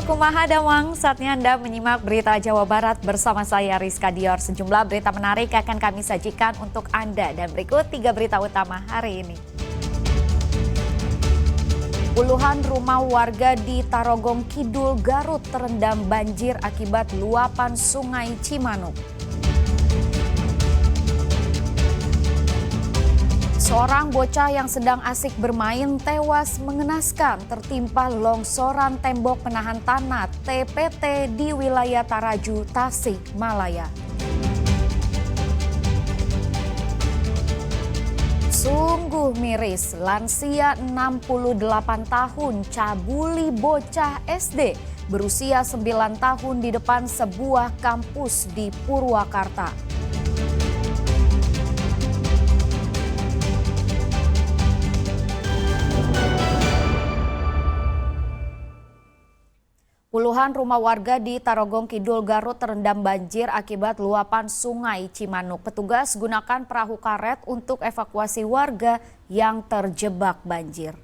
Halo, kumaha damang. Saatnya Anda menyimak berita Jawa Barat bersama saya Rizka Dior. Sejumlah berita menarik akan kami sajikan untuk Anda. Dan berikut 3 berita utama hari ini. Puluhan rumah warga di Tarogong Kidul, Garut terendam banjir akibat luapan Sungai Cimanuk. Seorang bocah yang sedang asik bermain tewas mengenaskan tertimpa longsoran tembok penahan tanah TPT di wilayah Taraju, Tasikmalaya. Sungguh miris, lansia 68 tahun cabuli bocah SD berusia 9 tahun di depan sebuah kampus di Purwakarta. Puluhan rumah warga di Tarogong Kidul, Garut terendam banjir akibat luapan Sungai Cimanuk. Petugas gunakan perahu karet untuk evakuasi warga yang terjebak banjir.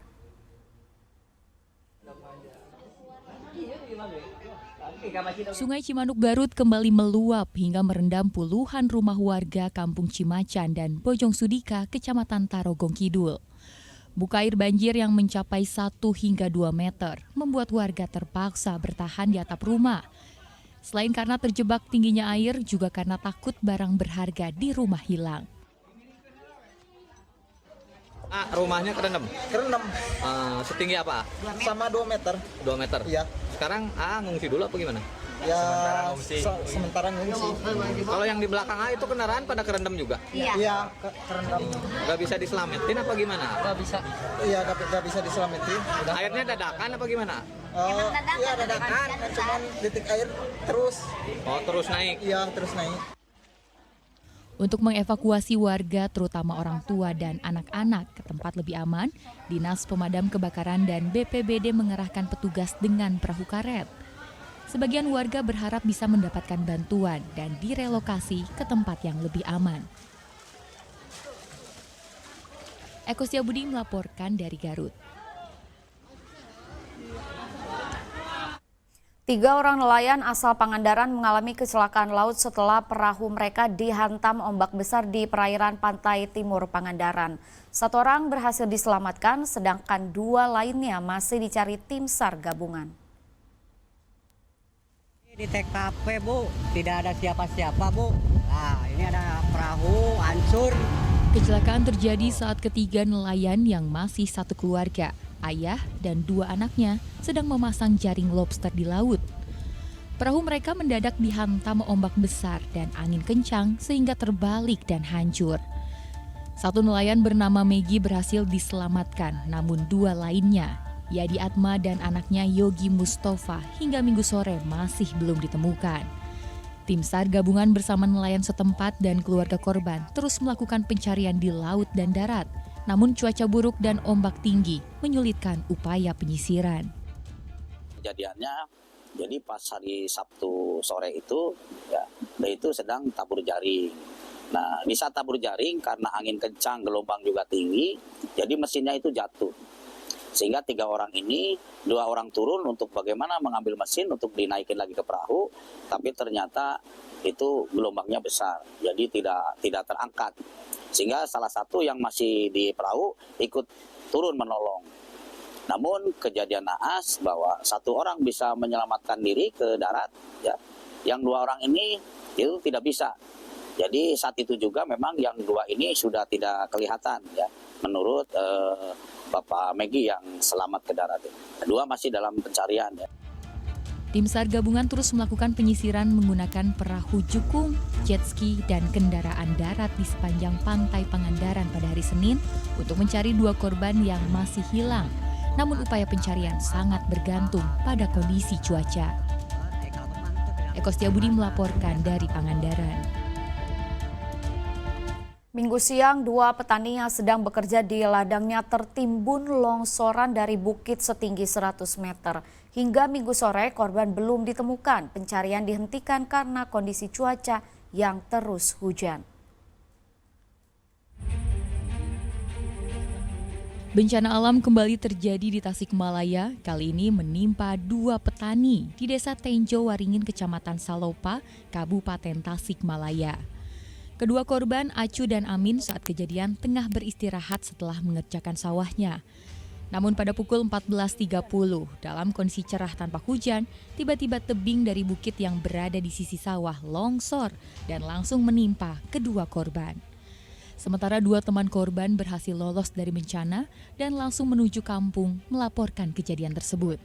Sungai Cimanuk Garut kembali meluap hingga merendam puluhan rumah warga Kampung Cimacan dan Bojong Sudika, Kecamatan Tarogong Kidul. Buka air banjir yang mencapai 1 hingga 2 meter membuat warga terpaksa bertahan di atap rumah. Selain karena terjebak tingginya air, juga karena takut barang berharga di rumah hilang. Rumahnya kerendam? Kerendam. Setinggi apa? Sama 2 meter. 2 meter? Iya. Sekarang ngungsi dulu apa gimana? Ya, sementara ngungsi. Kalau yang di belakang itu kendaraan pada kerendam juga? Iya, kerendam. Gak bisa diselamatin apa gimana? Gak bisa. Iya, gak bisa diselamatin. Airnya dadakan apa gimana? Iya, dadakan. Cuman titik air terus. Oh, terus naik? Iya, terus naik. Untuk mengevakuasi warga, terutama orang tua dan anak-anak, ke tempat lebih aman, Dinas Pemadam Kebakaran dan BPBD mengerahkan petugas dengan perahu karet. Sebagian warga berharap bisa mendapatkan bantuan dan direlokasi ke tempat yang lebih aman. Eko Setiabudi melaporkan dari Garut. 3 orang nelayan asal Pangandaran mengalami kecelakaan laut setelah perahu mereka dihantam ombak besar di perairan pantai timur Pangandaran. 1 orang berhasil diselamatkan, sedangkan 2 lainnya masih dicari tim SAR gabungan. Di TKP, Bu, tidak ada siapa-siapa, Bu. Nah, ini ada perahu hancur. Kecelakaan terjadi saat ketiga nelayan yang masih satu keluarga, ayah dan 2 anaknya, sedang memasang jaring lobster di laut. Perahu mereka mendadak dihantam ombak besar dan angin kencang sehingga terbalik dan hancur. 1 nelayan bernama Megi berhasil diselamatkan, namun 2 lainnya, Yadi Atma dan anaknya Yogi Mustafa, hingga Minggu sore masih belum ditemukan. Tim SAR gabungan bersama nelayan setempat dan keluarga korban terus melakukan pencarian di laut dan darat. Namun cuaca buruk dan ombak tinggi menyulitkan upaya penyisiran. Kejadiannya, jadi pas hari Sabtu sore itu, ya, itu sedang tabur jaring. Nah, di saat tabur jaring karena angin kencang, gelombang juga tinggi, jadi mesinnya itu jatuh. Sehingga 3 orang ini, 2 orang turun untuk bagaimana mengambil mesin untuk dinaikin lagi ke perahu, tapi ternyata itu gelombangnya besar, jadi tidak terangkat. Sehingga salah satu yang masih di perahu ikut turun menolong. Namun kejadian naas bahwa 1 orang bisa menyelamatkan diri ke darat, ya, yang 2 orang ini itu tidak bisa. Jadi saat itu juga memang yang 2 ini sudah tidak kelihatan, ya, menurut Bapak Megi yang selamat ke darat. 2 masih dalam pencarian, ya. Tim SAR gabungan terus melakukan penyisiran menggunakan perahu jukung, jet ski, dan kendaraan darat di sepanjang pantai Pangandaran pada hari Senin untuk mencari 2 korban yang masih hilang. Namun upaya pencarian sangat bergantung pada kondisi cuaca. Eko Setiabudi melaporkan dari Pangandaran. Minggu siang, 2 petani yang sedang bekerja di ladangnya tertimbun longsoran dari bukit setinggi 100 meter. Hingga Minggu sore, korban belum ditemukan. Pencarian dihentikan karena kondisi cuaca yang terus hujan. Bencana alam kembali terjadi di Tasikmalaya, kali ini menimpa 2 petani di Desa Tenjo Waringin, Kecamatan Salopa, Kabupaten Tasikmalaya. Kedua korban, Acu dan Amin, saat kejadian tengah beristirahat setelah mengerjakan sawahnya. Namun pada pukul 14.30, dalam kondisi cerah tanpa hujan, tiba-tiba tebing dari bukit yang berada di sisi sawah longsor dan langsung menimpa kedua korban. Sementara 2 teman korban berhasil lolos dari bencana dan langsung menuju kampung melaporkan kejadian tersebut.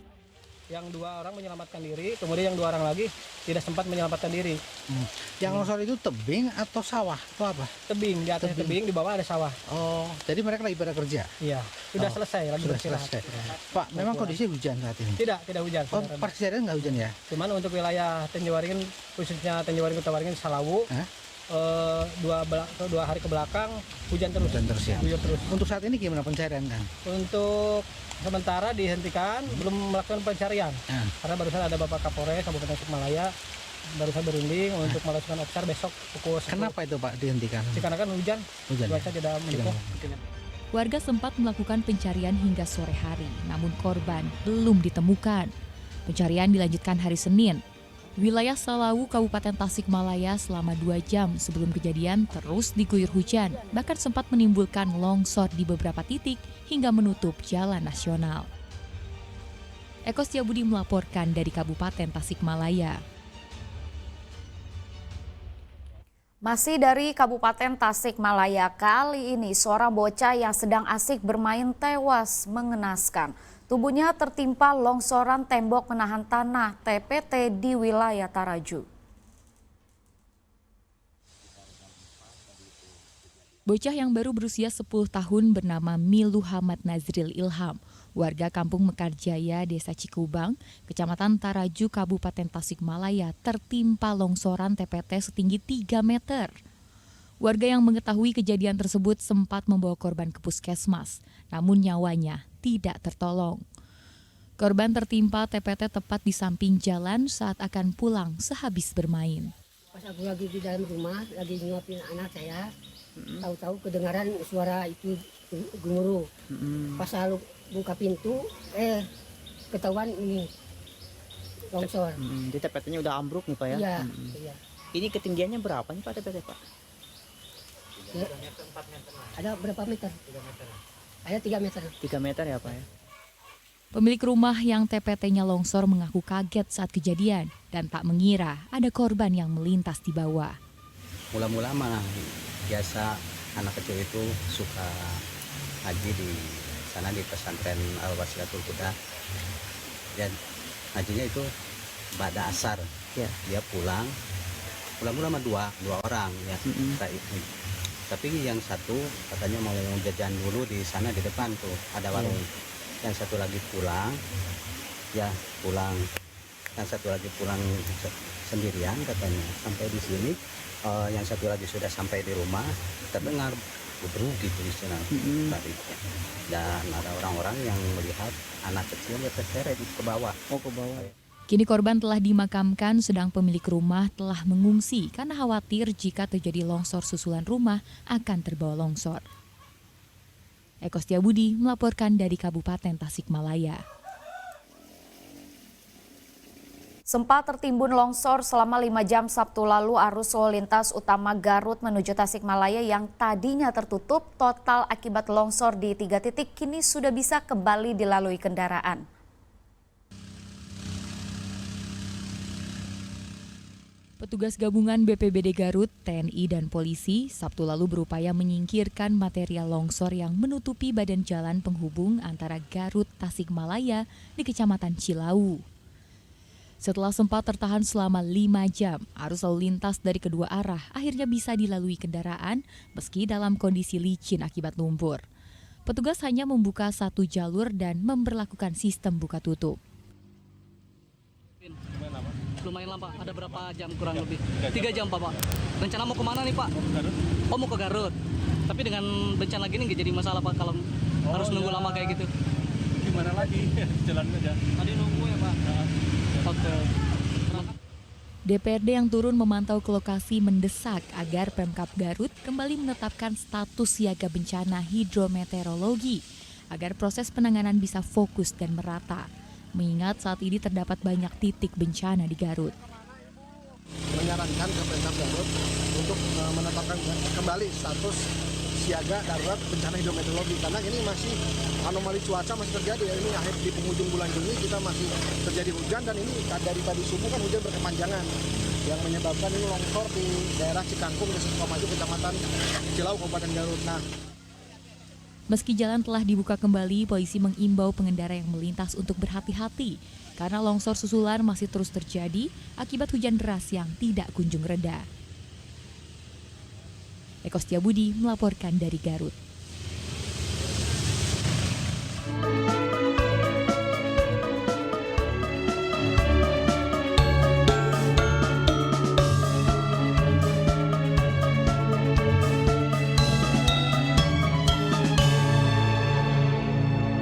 Yang 2 orang menyelamatkan diri, kemudian yang 2 orang lagi tidak sempat menyelamatkan diri. Yang longsor itu tebing atau sawah atau apa? Tebing, di atas tebing, di bawah ada sawah. Oh, jadi mereka lagi pada kerja? Iya, sudah selesai, lagi Sudah beristirahat. selesai. Pak, memang kondisi hujan saat ini? Tidak hujan. Oh, pas kejadian nggak hujan ya? Cuman untuk wilayah Tenjo Waringin, khususnya Tenjo Waringin, Kota Waringin, Salawu, 2 hari ke belakang hujan terus. Hujan terus ya? Hujan terus. Untuk saat ini gimana pencarian, Kang? Untuk sementara dihentikan, belum melakukan pencarian. Karena barusan ada Bapak Kapolres Kabupaten Tasikmalaya barusan berunding untuk melakukan obser besok pukul 10. Kenapa itu Pak dihentikan? Karena kan hujan cuaca ya? tidak mendukung. Warga sempat melakukan pencarian hingga sore hari, namun korban belum ditemukan. Pencarian dilanjutkan hari Senin. Wilayah Salawu, Kabupaten Tasikmalaya selama 2 jam sebelum kejadian terus diguyur hujan, bahkan sempat menimbulkan longsor di beberapa titik hingga menutup jalan nasional. Eko Setiabudi melaporkan dari Kabupaten Tasikmalaya. Masih dari Kabupaten Tasikmalaya, kali ini seorang bocah yang sedang asik bermain tewas mengenaskan. Tubuhnya tertimpa longsoran tembok menahan tanah TPT di wilayah Taraju. Bocah yang baru berusia 10 tahun bernama Miluhamad Nazril Ilham, warga Kampung Mekarjaya, Desa Cikubang, Kecamatan Taraju, Kabupaten Tasikmalaya, tertimpa longsoran TPT setinggi 3 meter. Warga yang mengetahui kejadian tersebut sempat membawa korban ke puskesmas, namun nyawanya tidak tertolong. Korban tertimpa TPT tepat di samping jalan saat akan pulang sehabis bermain. Pas aku lagi di dalam rumah, lagi nyuapin anak saya, tahu-tahu kedengaran suara itu gemuruh. Pas lalu buka pintu, ketahuan ini longsor. Di TPT-nya udah ambruk nih Pak ya? Iya, iya. Ini ketinggiannya berapa nih Pak TPT Pak? Ya, ada berapa meter? 3 meter. Ada 3 meter. 3 meter ya Pak ya? Pemilik rumah yang TPT-nya longsor mengaku kaget saat kejadian dan tak mengira ada korban yang melintas di bawah. Mula-mula mana biasa anak kecil itu suka haji di sana di pesantren Al-Wasilatul Huda. Dan hajinya itu pada asar. Ya. Dia pulang sama dua orang ya. Tapi yang satu katanya mau jajan dulu di sana di depan tuh ada warung. Yang satu lagi pulang, Yang satu lagi pulang sendirian katanya. Sampai di sini, yang satu lagi sudah sampai di rumah, terdengar budruk gitu istilah tadi. Dan ada orang-orang yang melihat anak kecil yang terseret ke bawah. Oh ke bawah. Kini korban telah dimakamkan, sedang pemilik rumah telah mengungsi karena khawatir jika terjadi longsor susulan rumah akan terbawa longsor. Eko Setiabudi melaporkan dari Kabupaten Tasikmalaya. Sempat tertimbun longsor selama 5 jam Sabtu lalu, arus lalu lintas utama Garut menuju Tasikmalaya yang tadinya tertutup total akibat longsor di 3 titik kini sudah bisa kembali dilalui kendaraan. Petugas gabungan BPBD Garut, TNI, dan polisi Sabtu lalu berupaya menyingkirkan material longsor yang menutupi badan jalan penghubung antara Garut Tasikmalaya di Kecamatan Cilawu. Setelah sempat tertahan selama 5 jam, arus lalu lintas dari kedua arah akhirnya bisa dilalui kendaraan meski dalam kondisi licin akibat lumpur. Petugas hanya membuka 1 jalur dan memberlakukan sistem buka tutup. Lumayan lama, ada berapa jam kurang lebih? 3 jam Pak. Rencana mau kemana nih Pak? Oh mau ke Garut. Tapi dengan bencana gini nggak jadi masalah Pak kalau harus nunggu lama kayak gitu. Gimana lagi? Jalan aja. Tadi nunggu ya Pak? Oke. DPRD yang turun memantau ke lokasi mendesak agar Pemkab Garut kembali menetapkan status siaga bencana hidrometeorologi agar proses penanganan bisa fokus dan merata. Mengingat saat ini terdapat banyak titik bencana di Garut. Menyarankan ke Pemkab Garut untuk menetapkan kembali status siaga darurat bencana hidrometeorologi karena ini masih anomali cuaca masih terjadi ya. Ini akhir di penghujung bulan Juni kita masih terjadi hujan dan ini dari tadi subuh kan hujan berkepanjangan yang menyebabkan ini longsor di daerah Cikangkung, Desa Sukamaju, Kecamatan Cilau, Kabupaten Garut. Meski jalan telah dibuka kembali, polisi mengimbau pengendara yang melintas untuk berhati-hati karena longsor susulan masih terus terjadi akibat hujan deras yang tidak kunjung reda. Eko Setiabudi melaporkan dari Garut.